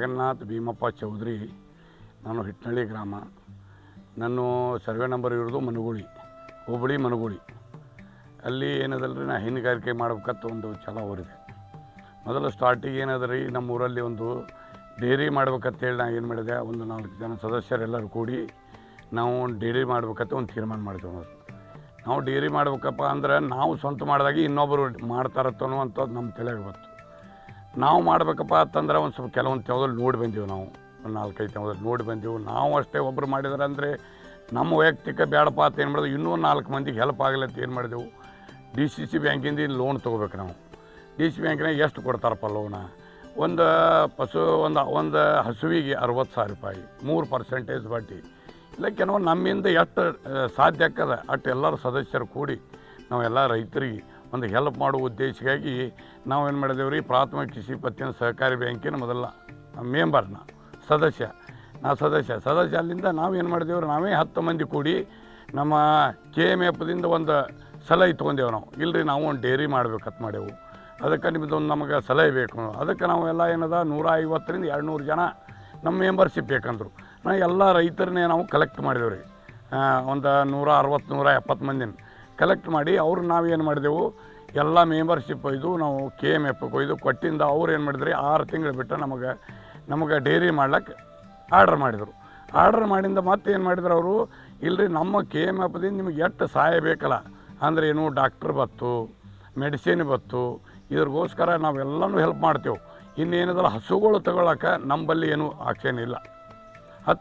ಜಗನ್ನಾಥ್ ಭೀಮಪ್ಪ ಚೌಧರಿ. ನಾನು ಹಿಟ್ನಳ್ಳಿ ಗ್ರಾಮ. ನನ್ನ ಸರ್ವೆ ನಂಬರ್ ಇರೋದು ಮನಗೂಳಿ, ಹುಬ್ಬಳ್ಳಿ ಮನಗೂಳಿ. ಅಲ್ಲಿ ಏನದಲ್ರಿ, ನಾ ಹೈನುಗಾರಿಕೆ ಮಾಡ್ಬೇಕಂತ ಒಂದು ಛಲ ಹೊರಿದೆ. ಮೊದಲು ಸ್ಟಾರ್ಟಿಗೆ ಏನದ ನಮ್ಮ ಊರಲ್ಲಿ ಒಂದು ಡೈರಿ ಮಾಡ್ಬೇಕಂತೇಳಿ ನಾ ಏನು ಮಾಡಿದೆ, ಒಂದು 4 ಜನ ಸದಸ್ಯರೆಲ್ಲರೂ ಕೂಡಿ ನಾವು ಡೈರಿ ಮಾಡ್ಬೇಕಂತ ಒಂದು ತೀರ್ಮಾನ ಮಾಡಿದೆವು. ನಾವು ಡೈರಿ ಮಾಡ್ಬೇಕಪ್ಪ ಅಂದ್ರೆ ನಾವು ಸ್ವಂತ ಮಾಡಿದಾಗ ಇನ್ನೊಬ್ಬರು ಮಾಡ್ತಾರತ್ತನೋ ಅಂಥದ್ದು ನಮ್ಮ ತಲೆಗೆ ಬಂತು. ನಾವು ಮಾಡ್ಬೇಕಪ್ಪ ಅಂತಂದ್ರೆ ಒಂದು ಸ್ವಲ್ಪ ಕೆಲವೊಂದು ತೆಗೆದಲ್ಲಿ ನೋಡಿ ಬಂದೀವಿ. ನಾವು ಒಂದು 4-5 ತೆಗೆದಲ್ಲಿ ನೋಡಿ ಬಂದೆವು. ನಾವು ಅಷ್ಟೇ ಒಬ್ಬರು ಮಾಡಿದ್ರೆ ಅಂದರೆ ನಮ್ಮ ವೈಯಕ್ತಿಕ ಬೇಡಪ್ಪ ಅಂತ ಏನು ಮಾಡಿದೆವು, ಇನ್ನೂ 4 ಮಂದಿಗೆ ಹೆಲ್ಪ್ ಆಗಲಿ ಅಂತ ಏನು ಮಾಡಿದೆವು, DCC ಬ್ಯಾಂಕಿಂದ ಲೋನ್ ತೊಗೋಬೇಕು. ನಾವು DCC ಬ್ಯಾಂಕಿನಾಗ ಎಷ್ಟು ಕೊಡ್ತಾರಪ್ಪ ಲೋನ, ಒಂದು ಒಂದು ಹಸುವಿಗೆ 60,000 ರೂಪಾಯಿ, 3% ಬಡ್ಡಿ. ಇಲ್ಲ ಕೆಲವೊಂದು ನಮ್ಮಿಂದ ಎಷ್ಟು ಸಾಧ್ಯ ಆಗ್ತದ ಅಷ್ಟು ಎಲ್ಲರೂ ಸದಸ್ಯರು ಕೂಡಿ ನಾವೆಲ್ಲ ರೈತರಿಗೆ ಒಂದು ಹೆಲ್ಪ್ ಮಾಡುವ ಉದ್ದೇಶಕ್ಕಾಗಿ ನಾವೇನು ಮಾಡಿದೆವು ರೀ, ಪ್ರಾಥಮಿಕ ಕೃಷಿ ಪತ್ತಿನ ಸಹಕಾರಿ ಬ್ಯಾಂಕಿನ ಮೊದಲ ಮೆಂಬರ್ನ ಸದಸ್ಯ ಅಲ್ಲಿಂದ ನಾವೇನು ಮಾಡಿದೆವು, ನಾವೇ 10 ಮಂದಿ ಕೂಡಿ ನಮ್ಮ KMFದಿಂದ ಒಂದು ಸಲಹೆ ತೊಗೊಂಡೇವು. ನಾವು ಇಲ್ಲರಿ ನಾವು ಒಂದು ಡೈರಿ ಮಾಡ್ಬೇಕಂತ ಮಾಡೇವು. ಅದಕ್ಕೆ ನಿಮ್ಮದೊಂದು ನಮಗೆ ಸಲಹೆ ಬೇಕು. ಅದಕ್ಕೆ ನಾವೆಲ್ಲ ಏನದ 150ರಿಂದ 200 ಜನ ನಮ್ಮ ಮೆಂಬರ್ಶಿಪ್ ಬೇಕಂದ್ರು. ನಾವು ಎಲ್ಲ ರೈತರನ್ನೇ ನಾವು ಕಲೆಕ್ಟ್ ಮಾಡಿದೆವು ರೀ. ಒಂದು 160-170 ಮಂದಿನ ಕಲೆಕ್ಟ್ ಮಾಡಿ ಅವ್ರು ನಾವೇನು ಮಾಡಿದೆವು, ಎಲ್ಲ ಮೆಂಬರ್ಶಿಪ್ ಒಯ್ದು ನಾವು KMFಗೆ ಒಯ್ದು ಕೊಟ್ಟಿಂದ ಅವ್ರು ಏನು ಮಾಡಿದ್ರಿ, 6 ತಿಂಗಳು ಬಿಟ್ಟು ನಮಗೆ ಡೈರಿ ಮಾಡ್ಲಿಕ್ಕೆ ಆರ್ಡ್ರ್ ಮಾಡಿದರು. ಆರ್ಡ್ರ್ ಮಾಡಿಂದ ಮತ್ತೆ ಏನು ಮಾಡಿದ್ರು ಅವರು, ಇಲ್ಲರಿ ನಮ್ಮ KMFದಿಂದ ನಿಮಗೆ ಎಷ್ಟು ಸಹಾಯ ಬೇಕಲ್ಲ ಅಂದರೆ ಏನು, ಡಾಕ್ಟ್ರ್ ಬತ್ತು, ಮೆಡಿಸಿನ್ ಬತ್ತು, ಇದ್ರಿಗೋಸ್ಕರ ನಾವೆಲ್ಲನೂ ಹೆಲ್ಪ್ ಮಾಡ್ತೇವೆ. ಇನ್ನೇನದಲ್ಲ ಹಸುಗಳು ತಗೊಳಕ್ಕೆ ನಮ್ಮಲ್ಲಿ ಏನೂ ಆಕ್ಷನ್ ಇಲ್ಲ.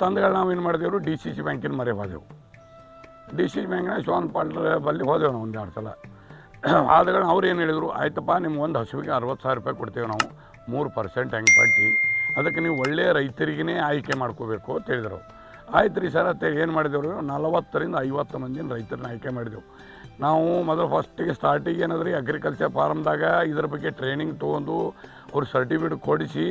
ತಂದಗಳು ನಾವೇನು ಮಾಡಿದೆವು, DCC ಬ್ಯಾಂಕಿನ ಮರೆ ಹೋದೆವು. DCC ಬ್ಯಾಂಕಿನ ಶಿವನ್ ಪಾಲ್ರ ಬಲ್ಲಿ ಹೋದೆವು ನಾವು 1-2 ಸಲ. ಆದಗಳು ಅವ್ರು ಏನು ಹೇಳಿದರು, ಆಯ್ತಪ್ಪ ನಿಮ್ಮ ಒಂದು ಹಸುವಿಗೆ 60,000 ರೂಪಾಯಿ ಕೊಡ್ತೇವೆ ನಾವು, 3% ಹೆಂಗೆ ಬಡ್ಡಿ, ಅದಕ್ಕೆ ನೀವು ಒಳ್ಳೆಯ ರೈತರಿಗೇ ಆಯ್ಕೆ ಮಾಡ್ಕೋಬೇಕು ಅಂತ ಹೇಳಿದರು. ಆಯ್ತು ರೀ ಸರ್ ಅಂತ ಏನು ಮಾಡಿದೆವು, 40ರಿಂದ 50 ಮಂದಿನ ರೈತರನ್ನ ಆಯ್ಕೆ ಮಾಡಿದೆವು. ನಾವು ಮೊದಲು ಫಸ್ಟಿಗೆ ಸ್ಟಾರ್ಟಿಗೆ ಏನದ್ರಿ, ಅಗ್ರಿಕಲ್ಚರ್ ಫಾರ್ಮ್ದಾಗ ಇದ್ರ ಬಗ್ಗೆ ಟ್ರೈನಿಂಗ್ ತೊಗೊಂಡು ಅವ್ರು ಸರ್ಟಿಫಿಕೇಟ್ ಕೊಡಿಸಿ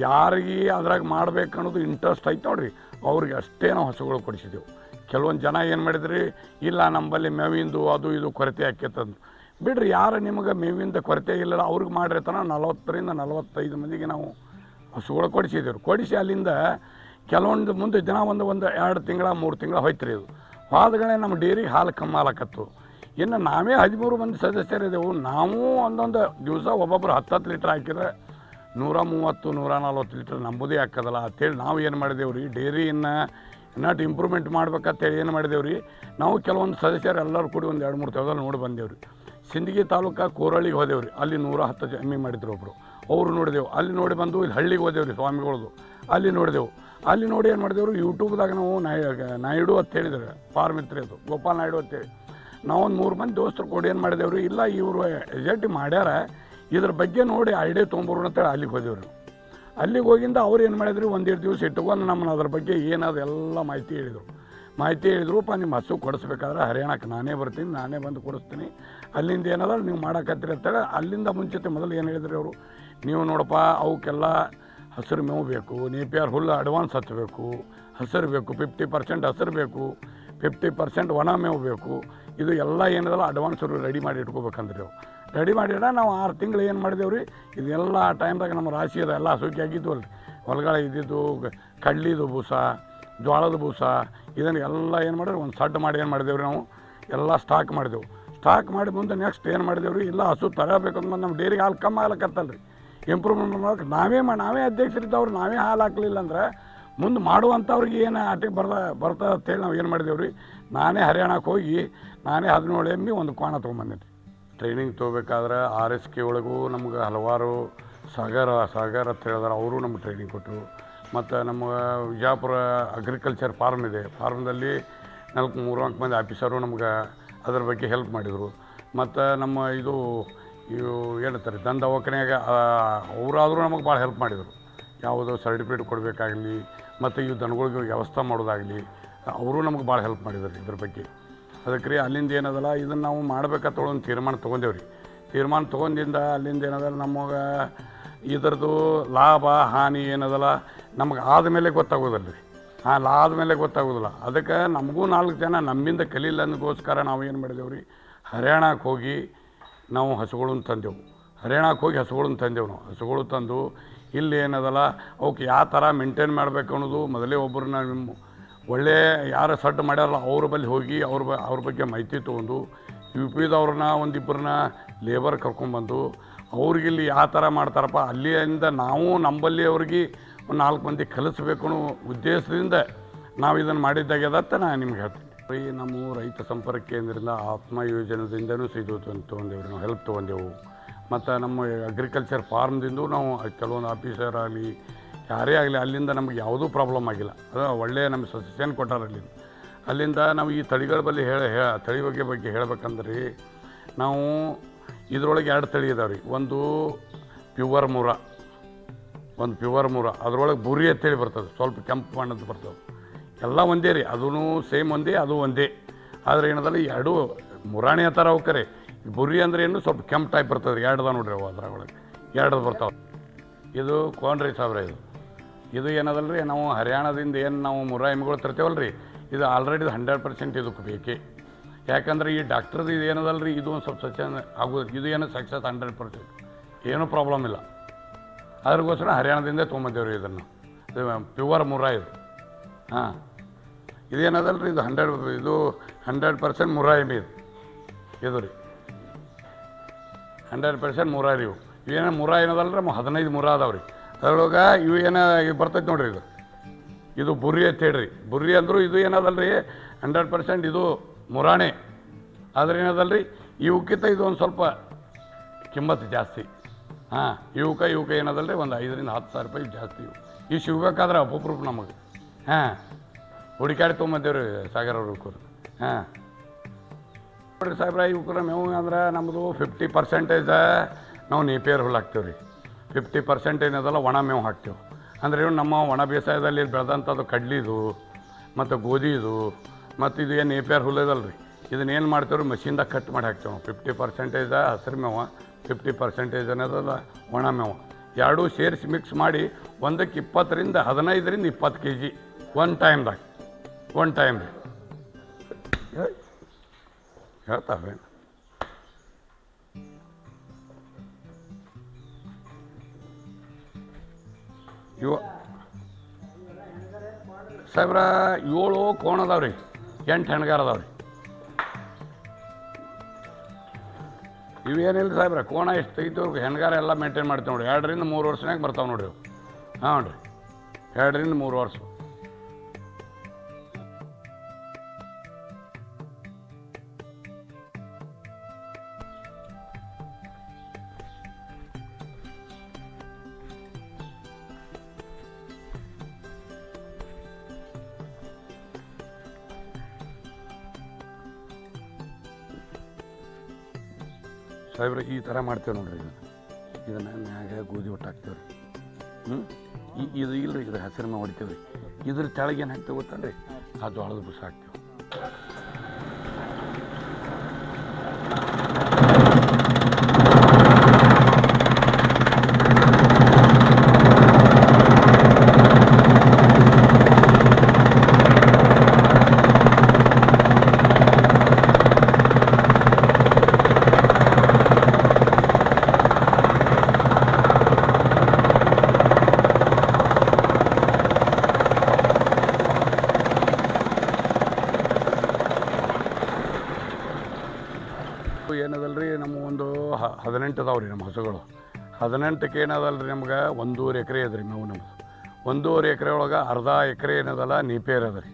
ಯಾರಿಗೆ ಅದ್ರಾಗ ಮಾಡ್ಬೇಕು ಅನ್ನೋದು ಇಂಟ್ರೆಸ್ಟ್ ಐತೆ ನೋಡ್ರಿ, ಅವ್ರಿಗೆ ಅಷ್ಟೇ ನಾವು ಹಸುಗಳು ಕೊಡಿಸಿದೆವು. ಕೆಲವೊಂದು ಜನ ಏನು ಮಾಡಿದ್ರಿ, ಇಲ್ಲ ನಮ್ಮಲ್ಲಿ ಮೇವಿಂದು ಅದು ಇದು ಕೊರತೆ ಆಕೈತಂದು ಬಿಡ್ರಿ, ಯಾರು ನಿಮಗೆ ಮೇವಿಂದ ಕೊರತೆ ಇಲ್ಲ ಅವ್ರಿಗೆ ಮಾಡಿರ್ತಾನೆ 40ರಿಂದ 45 ಮಂದಿಗೆ ನಾವು ಹಸುಗಳು ಕೊಡಿಸಿದೆವು. ಕೊಡಿಸಿ ಅಲ್ಲಿಂದ ಕೆಲವೊಂದು ಮುಂದೆ ಜನ ಒಂದು 2 ತಿಂಗಳ 3 ತಿಂಗಳ ಹೋಯ್ತು ಇದು. ಹೋದಗಳೇ ನಮ್ಮ ಡೈರಿಗೆ ಹಾಲು ಕಮ್ಮಿ ಹಾಲಕತ್ತು. ಇನ್ನು ನಾವೇ 13 ಮಂದಿ ಸದಸ್ಯರಿದ್ದೆವು. ನಾವು ಒಂದೊಂದು ದಿವಸ ಒಬ್ಬೊಬ್ಬರು 10 ಲೀಟ್ರ್ ಹಾಕಿದ್ರೆ 130-140 ಲೀಟ್ರ್ ನಂಬುದೇ ಹಾಕೋದಲ್ಲ ಅಂತೇಳಿ ನಾವು ಏನು ಮಾಡಿದೆವು ರೀ, ಡೈರಿಯನ್ನು ಇನ್ನಷ್ಟು ಇಂಪ್ರೂವ್ಮೆಂಟ್ ಮಾಡ್ಬೇಕಂತೇಳಿ ಏನು ಮಾಡಿದೆವು ರೀ, ನಾವು ಕೆಲವೊಂದು ಸದಸ್ಯರು ಎಲ್ಲರೂ ಕೂಡಿ ಒಂದು 2-3 ತೆಗೆದಲ್ಲಿ ನೋಡಿ ಬಂದೆವು ರೀ. ಸಿಂದಗಿ ತಾಲೂಕು ಕೋರಳಿಗೆ ಹೋದೆವು ರೀ, ಅಲ್ಲಿ 110 ಎಮ್ಮೆ ಮಾಡಿದ್ರು ಒಬ್ಬರು, ಅವರು ನೋಡಿದೆವು. ಅಲ್ಲಿ ನೋಡಿ ಬಂದು ಇಲ್ಲಿ ಹಳ್ಳಿಗೆ ಹೋದೆವು ರೀ, ಸ್ವಾಮಿಗಳದು ಅಲ್ಲಿ ನೋಡಿದೆವು. ಅಲ್ಲಿ ನೋಡಿ ಏನು ಮಾಡಿದೆವು, ಯೂಟ್ಯೂಬ್ದಾಗ ನಾವು ನಾಯ್ಡು ಅಂತ ಹೇಳಿದ್ರು, ಫಾರ್ಮ್ ಇತ್ತು ಅದು ಗೋಪಾಲ್ ನಾಯ್ಡು ಅಂತೇಳಿ. ನಾವೊಂದು 3 ಮಂದಿ ದೋಸ್ತರು ಕೂಡಿ ಏನು ಮಾಡಿದೆವು ರೀ, ಇಲ್ಲ ಇವರು ಎಜೆಟ್ ಮಾಡ್ಯಾರ, ಇದ್ರ ಬಗ್ಗೆ ನೋಡಿ ಐಡಿಯಾ ತೊಗೊಂಬರು ಅಂತೇಳಿ ಅಲ್ಲಿಗೆ ಹೋದೆವು ರೀ. ಅಲ್ಲಿಗೆ ಹೋಗಿಂದ ಅವ್ರು ಏನು ಮಾಡಿದ್ರಿ, 1-2 ದಿವಸ ಇಟ್ಕೊಂಡು ನಮ್ಮನ್ನು ಅದ್ರ ಬಗ್ಗೆ ಏನದು ಎಲ್ಲ ಮಾಹಿತಿ ಹೇಳಿದ್ರುಪ್ಪ, ನಿಮ್ಮ ಹಸು ಕೊಡಿಸ್ಬೇಕಾದ್ರೆ ಹರಿಯಾಣಕ್ಕೆ ನಾನೇ ಬರ್ತೀನಿ, ನಾನೇ ಬಂದು ಕೊಡಿಸ್ತೀನಿ, ಅಲ್ಲಿಂದ ಏನದ ನೀವು ಮಾಡೋಕತ್ತೀರಿ ಅಂತೇಳಿ. ಅಲ್ಲಿಂದ ಮುಂಚಿತ ಮೊದಲು ಏನು ಹೇಳಿದ್ರಿ ಅವರು, ನೀವು ನೋಡಪ್ಪ ಅವಕ್ಕೆಲ್ಲ ಹಸಿರು ಮೇವು ಬೇಕು, ನೇಪಿಯರ್ ಹುಲ್ಲು ಅಡ್ವಾನ್ಸ್ ಹಚ್ಚಬೇಕು, ಹಸಿರು ಬೇಕು, 50% ಹಸಿರು ಬೇಕು, 50% ಒಣ ಮೇವು ಬೇಕು, ಇದು ಎಲ್ಲ ಏನದಲ್ಲ ಅಡ್ವಾನ್ಸ್ ರೆಡಿ ಮಾಡಿ ಇಟ್ಕೋಬೇಕಂದ್ರಿ. ಅವು ರೆಡಿ ಮಾಡಿಡ ನಾವು 6 ತಿಂಗಳು ಏನು ಮಾಡಿದೆವು ರೀ, ಇದೆಲ್ಲ ಟೈಮ್ದಾಗ ನಮ್ಮ ರಾಶಿ ಅದ ಎಲ್ಲ ಹಸುಕಿ ಆಗಿದ್ವಲ್ಲ ರೀ, ಹೊಲಗಳ ಇದ್ದಿದ್ದು ಕಡ್ಲಿದು ಬೂಸ, ಜೋಳದ ಬೂಸ, ಇದನ್ನು ಎಲ್ಲ ಏನು ಮಾಡಿದ್ರೆ ಒಂದು ಸಡ್ಡು ಮಾಡಿ ಏನು ಮಾಡಿದೆವು ರೀ, ನಾವು ಎಲ್ಲ ಸ್ಟಾಕ್ ಮಾಡಿದೆವು. ಸ್ಟಾಕ್ ಮಾಡಿ ಮುಂದೆ ನೆಕ್ಸ್ಟ್ ಏನು ಮಾಡಿದೆವು ರೀ, ಇಲ್ಲ ಹಸು ತರಬೇಕಂತ ನಮ್ಮ ಡೈರಿಗೆ ಹಾಲು ಕಮ್ಮಿ ಆಗ್ಲಕ್ಕತ್ತಲ್ಲ ರೀ, ಇಂಪ್ರೂವ್ಮೆಂಟ್ ಮಾಡೋಕೆ ನಾವೇ ಅಧ್ಯಕ್ಷರಿದ್ದವ್ರು ನಾವೇ ಹಾಲು ಹಾಕಲಿಲ್ಲ ಅಂದ್ರೆ ಮುಂದೆ ಮಾಡುವಂಥವ್ರಿಗೆ ಏನು ಆಟಿಗೆ ಬರ್ತಾ ಅಂತೇಳಿ ನಾವು ಏನು ಮಾಡಿದೆವು ರೀ, ನಾನೇ ಹರಿಯಾಣಕ್ಕೆ ಹೋಗಿ ನಾನೇ 17 ಎಮ್ಮೆ ಒಂದು ಕ್ವಾಣ ತೊಗೊಂಬಂದಿನಿ. ಟ್ರೈನಿಂಗ್ ತೊಗೋಬೇಕಾದ್ರೆ RSK ಒಳಗೂ ನಮ್ಗೆ ಹಲವಾರು ಸಾಗರ ಅಂತ ಹೇಳಿದ್ರೆ ಅವರು ನಮ್ಗೆ ಟ್ರೈನಿಂಗ್ ಕೊಟ್ಟರು. ಮತ್ತು ನಮ್ಮ ವಿಜಯಪುರ ಅಗ್ರಿಕಲ್ಚರ್ ಫಾರ್ಮ್ ಇದೆ, ಫಾರ್ಮ್ದಲ್ಲಿ 3-4 ಮಂದಿ ಆಫೀಸರು ನಮ್ಗೆ ಅದ್ರ ಬಗ್ಗೆ ಹೆಲ್ಪ್ ಮಾಡಿದರು. ಮತ್ತು ನಮ್ಮ ಇವು ಏನಂತಾರೆ ದವಾಖಾನೆಯಾಗ ಅವರಾದರೂ ನಮಗೆ ಭಾಳ ಹೆಲ್ಪ್ ಮಾಡಿದರು. ಯಾವುದೋ ಸರ್ಟಿಫಿಕೇಟ್ ಕೊಡಬೇಕಾಗಲಿ ಮತ್ತು ಇವು ದನಗಳಿಗೆ ವ್ಯವಸ್ಥೆ ಮಾಡೋದಾಗಲಿ ಅವರು ನಮಗೆ ಭಾಳ ಹೆಲ್ಪ್ ಮಾಡಿದ್ರು ಇದ್ರ ಬಗ್ಗೆ. ಅದಕ್ಕೆ ರೀ ಅಲ್ಲಿಂದ ಏನದಲ್ಲ ಇದನ್ನು ನಾವು ಮಾಡ್ಬೇಕಂತ ಒಂದು ತೀರ್ಮಾನ ತೊಗೊಂಡೇವ್ರಿ. ತೀರ್ಮಾನ ತೊಗೊಂಡಿಂದ ಅಲ್ಲಿಂದ ಏನದಲ್ಲ ನಮಗೆ ಇದರದ್ದು ಲಾಭ ಹಾನಿ ಏನದಲ್ಲ ನಮಗೆ ಆದಮೇಲೆ ಗೊತ್ತಾಗೋದಲ್ಲ ರೀ. ಆದಮೇಲೆ ಗೊತ್ತಾಗೋದಿಲ್ಲ. ಅದಕ್ಕೆ ನಮಗೂ 4 ಜನ ನಮ್ಮಿಂದ ಕಲೀಲಿ ಅನ್ನೋಗೋಸ್ಕರ ನಾವು ಏನು ಮಾಡಿದೆವು ರೀ, ಹರಿಯಾಣಕ್ಕೆ ಹೋಗಿ ನಾವು ಹಸುಗಳನ್ನು ತಂದೆವು. ಹರಿಯಾಣಕ್ಕೆ ಹೋಗಿ ಹಸುಗಳನ್ನು ತಂದೆವು. ನಾವು ಹಸುಗಳು ತಂದು ಇಲ್ಲಿ ಏನದಲ್ಲ ಅವಕ್ಕೆ ಯಾವ ಥರ ಮೇಂಟೈನ್ ಮಾಡಬೇಕು ಅನ್ನೋದು ಮೊದಲೇ ಒಬ್ಬರನ್ನ ಒಳ್ಳೆ ಯಾರು ಸಡ್ಡು ಮಾಡ್ಯಾರಲ್ಲ ಅವ್ರ ಬಳಿ ಹೋಗಿ ಅವ್ರ ಬಗ್ಗೆ ಮಾಹಿತಿ ತೊಗೊಂಡು ಯು ಪಿದವ್ರನ್ನ ಒಂದಿಬ್ಬರನ್ನ ಲೇಬರ್ ಕರ್ಕೊಂಬಂದು ಅವ್ರಿಗಿಲ್ಲಿ ಯಾವ ಥರ ಮಾಡ್ತಾರಪ್ಪ ಅಲ್ಲಿಯಿಂದ ನಾವು ನಂಬಲ್ಲಿ ಅವ್ರಿಗೆ ಒಂದು 4 ಮಂದಿ ಕಲಿಸ್ಬೇಕು ಅನ್ನೋ ಉದ್ದೇಶದಿಂದ ನಾವು ಇದನ್ನು ಮಾಡಿದ್ದಾಗ್ಯದತ್ತ ನಾನು ನಿಮ್ಗೆ ಹೇಳ್ತೀನಿ. ನಮ್ಮ ರೈತ ಸಂಪರ್ಕ ಕೇಂದ್ರದಿಂದ ಆತ್ಮ ಯೋಜನೆದಿಂದನೂ ಇದು ತೊಗೊಂಡೇವ್ರಿ, ನಾವು ಹೆಲ್ಪ್ ತೊಗೊಂಡೆವು. ಮತ್ತು ನಮ್ಮ ಅಗ್ರಿಕಲ್ಚರ್ ಫಾರ್ಮ್ದಿಂದ ನಾವು ಕೆಲವೊಂದು ಆಫೀಸರ್ ಆಗಲಿ ಯಾರೇ ಆಗಲಿ ಅಲ್ಲಿಂದ ನಮಗೆ ಯಾವುದೂ ಪ್ರಾಬ್ಲಮ್ ಆಗಿಲ್ಲ. ಅದು ಒಳ್ಳೆಯ ನಮಗೆ ಸಜೆಷನ್ ಕೊಟ್ಟಾರ ಅಲ್ಲಿಂದ ನಾವು ಈ ತಳಿಗಳ ಬಳಿ ತಳಿ ಬಗ್ಗೆ ಹೇಳ್ಬೇಕಂದ್ರೆ ನಾವು ಇದರೊಳಗೆ 2 ತಳಿ ಇದಾವೆ ರೀ. ಒಂದು ಪ್ಯೂವರ್ ಮೂರ ಅದರೊಳಗೆ ಬುರಿ ಅಂತೇಳಿ ಬರ್ತದೆ, ಸ್ವಲ್ಪ ಕೆಂಪು ಬಣ್ಣದ್ದು ಬರ್ತದೆ. ಎಲ್ಲ ಒಂದೇ ರೀ, ಅದೂ ಸೇಮ್ ಒಂದೇ, ಅದು ಒಂದೇ. ಆದರೆ ಏನದಲ್ಲ ಈ 2 ಮುರಾಣಿ ಥರ ಹೋಗ್ತಾರೆ. ಬುರಿ ಅಂದ್ರೆ ಏನು ಸ್ವಲ್ಪ ಕೆಂಪು ಟೈಪ್ ಬರ್ತದೆ. 2 ನೋಡ್ರಿ ಅವು ಅದ್ರೊಳಗೆ 2 ಬರ್ತಾವೆ. ಇದು ಕೋನ್ರಿ ಸಾವಿರ ಇದು ಏನದಲ್ಲ ರೀ, ನಾವು ಹರಿಯಾಣದಿಂದ ಏನು ನಾವು ಮುರಾ ಎಮ್ಮೆಗಳು ತರ್ತೇವಲ್ಲ ರೀ, ಇದು ಆಲ್ರೆಡಿ 100% ಇದಕ್ಕೆ ಬೇಕೇ. ಯಾಕಂದ್ರೆ ಈ ಡಾಕ್ಟ್ರದ್ದು ಇದು ಏನದಲ್ಲ ರೀ, ಇದು ಒಂದು ಸ್ವಲ್ಪ ಸಕ್ಸಸ್ ಆಗೋದು. ಇದು ಏನು ಸಕ್ಸಸ್ 100%, ಏನೂ ಪ್ರಾಬ್ಲಮ್ ಇಲ್ಲ. ಅದ್ರಗೋಸ್ಕರ ಹರಿಯಾಣದಿಂದ ತೊಗೊಂಬಂದೇವ್ರಿ ಇದನ್ನು. ಇದು ಪ್ಯೂವರ್ ಮುರಾ ಇದು. ಹಾಂ, ಇದೇನದಲ್ಲ ರೀ, ಇದು 100% ಮುರಾ ಎಮ್ಮೆ ಇದು ರೀ, 100% ಮುರಾ ರೀ. ಇವೇನೋ ಮುರಾ ಏನದಲ್ಲ ರೀ, 15 ಮುರಾ ಅದಾವೆ ರೀ. ಅದ್ರೊಳಗೆ ಇವು ಇದು ಬರ್ತೈತೆ ನೋಡಿರಿ, ಇದು ಬುರ್ರಿ ಅಂತ ಹೇಳ್ರಿ. ಬುರ್ರಿ ಅಂದರೂ ಇದು ಏನದಲ್ಲ ರೀ 100% ಇದು ಮುರಾಣೆ. ಆದರೆ ಏನದಲ್ಲ ರೀ, ಇವಕ್ಕಿಂತ ಇದು ಒಂದು ಸ್ವಲ್ಪ ಕಿಮ್ಮತ್ತು ಜಾಸ್ತಿ. ಹಾಂ, ಇವಕ್ಕೆ ಏನದಲ್ಲ ರೀ ಒಂದು 5 ರಿಂದ 10 ಸಾವಿರ ರೂಪಾಯಿ ಜಾಸ್ತಿ. ಇವು ಸಿಗ್ಬೇಕಾದ್ರೆ ಒಬ್ಬೊಬ್ರು ನಮಗೆ ಹುಡುಕಾಡಿ ತೊಗೊಂಬಂದೇವ್ರಿ ಸಾಗರ ಅವ್ರ. ಹಾಂ ನೋಡಿರಿ ಸಾಹೇಬ್ರ, ಇವಕ್ರ ಮೇವು ಅಂದ್ರೆ ನಮ್ಮದು 50% ನಾವು ನೇಪಿಯರ್ ಹುಲ್ಲು ಹಾಕ್ತೇವೆ ರೀ. 50% ಏನದಲ್ಲ ಒಣ ಮೇವು ಹಾಕ್ತೇವೆ. ಅಂದರೆ ನಮ್ಮ ಒಣ ಬೇಸಾಯದಲ್ಲಿ ಬೆಳೆದಂಥದ್ದು ಕಡ್ಲಿದು ಮತ್ತು ಗೋಧಿದು ಮತ್ತು ಇದು ಏನು ನೇಪಿಯರ್ ಹುಲ್ಲು ಇದಲ್ಲ ರೀ, ಇದನ್ನೇನು ಮಾಡ್ತೇವೆ ಮಷೀನ್ದಾಗ ಕಟ್ ಮಾಡಿ ಹಾಕ್ತೇವೆ. 50% ಹಸಿರು ಮೇವು, 50% ಏನದಲ್ಲ ಒಣ ಮೇವು. 2 ಸೇರಿಸಿ ಮಿಕ್ಸ್ ಮಾಡಿ ಒಂದಕ್ಕೆ 15 ರಿಂದ 20 kg ಒನ್ ಟೈಮ್ ರೀ. ಹೇಳ್ತಾವೆ ಇವು ಸಾಹೇಬ್ರ. 7 ಕೋಣ ಅದಾವೆ ರೀ, 8 ಹೆಣ್ಗಾರ ಅದಾವೆ ರೀ. ಇವೇನಿಲ್ಲ ಸಾಹೇಬ್ರ, ಕೋಣ ಎಷ್ಟು ತೆಗಿತೀವಿ, ಹೆಣ್ಗಾರ ಎಲ್ಲ ಮೇಂಟೈನ್ ಮಾಡ್ತೀವಿ ನೋಡಿರಿ. 2 ರಿಂದ 3 ವರ್ಷನಾಗ ಬರ್ತಾವೆ ನೋಡಿರಿ. ಹಾಂ ರೀ, 2 ರಿಂದ 3 ವರ್ಷ. ಸಾಹೇಬ್ರೆ ಈ ಥರ ಮಾಡ್ತೇವೆ ನೋಡ್ರಿ. ಇದನ್ನು ಮ್ಯಾಗ ಗೋಧಿ ಒಟ್ಟು ಹಾಕ್ತೇವೆ ರೀ. ಇದು ಇಲ್ಲ ರೀ, ಇದು ಹಸಿರು ಮೇವು ಹೊಡಿತೇವೆ ರೀ. ಇದ್ರ ಕೆಳಗೆ ಏನು ಹಾಕ್ತೇವೆ ಗೊತ್ತಂದ್ರೆ ಆ ಜೋಳದ ಬುಸ ಹಾಕ್ತೇವೆ. ಏನದಲ್ಲ ರೀ, ನಮ್ಮ ಒಂದು 18 ಅದಾವೆ ರೀ ನಮ್ಮ ಹಸುಗಳು. 18ಕ್ಕೆ ಏನದಲ್ಲ ರೀ, ನಮ್ಗೆ 1.5 ಎಕರೆ ಅದ ರೀ ಮೇವು. ನಮ್ದು 1.5 ಎಕರೆ ಒಳಗೆ ಅರ್ಧ ಎಕರೆ ಏನದಲ್ಲ ನೀಪೇರ್ ಅದ ರೀ.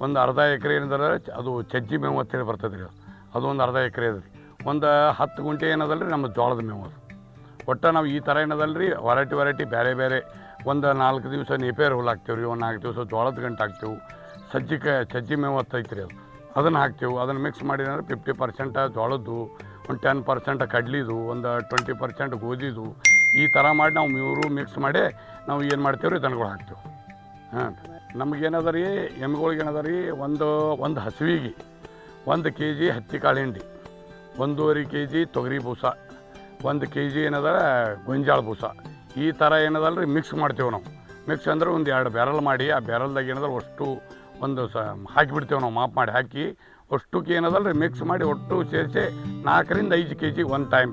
ಒಂದು ಅರ್ಧ ಎಕರೆ ಏನದಲ್ಲ ಅದು ಚಜ್ಜಿ ಮೇವು ಅಂತೇಳಿ ಬರ್ತದೆ ರೀ. ಅದು ಒಂದು ಅರ್ಧ ಎಕರೆ ಅದ ರೀ. ಒಂದು 10 ಗುಂಟೆ ಏನದಲ್ಲ ರೀ ನಮ್ಮ ಜೋಳದ ಮೇವು ಅದು. ಒಟ್ಟು ನಾವು ಈ ಥರ ಏನದಲ್ಲ ರೀ ವೆರೈಟಿ ಬೇರೆ ಒಂದು 4 ದಿವಸ ನೀಪೇರ್ ಹುಲ್ಲು ಹಾಕ್ತೇವೆ ರೀ, ಒಂದು 4 ದಿವಸ ಜೋಳದ ಗಂಟು ಹಾಕ್ತೇವೆ. ಸಜ್ಜಿ ಮೇವು ಐತೆ ರೀ, ಅದನ್ನು ಹಾಕ್ತೇವೆ. ಅದನ್ನು ಮಿಕ್ಸ್ ಮಾಡಿದ್ರೆ 50% ಜೋಳದ್ದು, ಒಂದು 10% ಕಡ್ಲಿದು, ಒಂದು 20% ಗೋಧಿದು, ಈ ಥರ ಮಾಡಿ ನಾವು 3 ಮಿಕ್ಸ್ ಮಾಡಿ ನಾವು ಏನು ಮಾಡ್ತೇವೆ ರೀ ದನಗಳು ಹಾಕ್ತೇವೆ. ಹಾಂ, ನಮಗೇನದ ರೀ ಎಮ್ಮೆಗಳಿಗೆ ಏನದ ರೀ, ಒಂದು ಹಸುವಿಗೆ 1 kg ಹತ್ತಿ ಕಾಳು ಹಿಂಡಿ, 1.5 kg ತೊಗರಿ ಬೂಸ, 1 kg ಏನದ ಗೊಂಜಾಳ ಬೂಸ, ಈ ಥರ ಏನದಲ್ಲ ರೀ ಮಿಕ್ಸ್ ಮಾಡ್ತೇವೆ ನಾವು. ಮಿಕ್ಸ್ ಅಂದ್ರೆ ಒಂದು 2 ಬ್ಯಾರಲ್ ಮಾಡಿ ಆ ಬ್ಯಾರಲ್ದಾಗ ಏನದಲ್ಲ ಅಷ್ಟು ಒಂದು ಹಾಕಿಬಿಡ್ತೇವೆ ನಾವು. ಮಾಪ್ ಮಾಡಿ ಹಾಕಿ ಅಷ್ಟಕ್ಕೆ ಏನದಲ್ಲ ರೀ ಮಿಕ್ಸ್ ಮಾಡಿ ಒಟ್ಟು ಸೇರಿಸಿ 4 ರಿಂದ 5 kg ಒನ್ ಟೈಮ್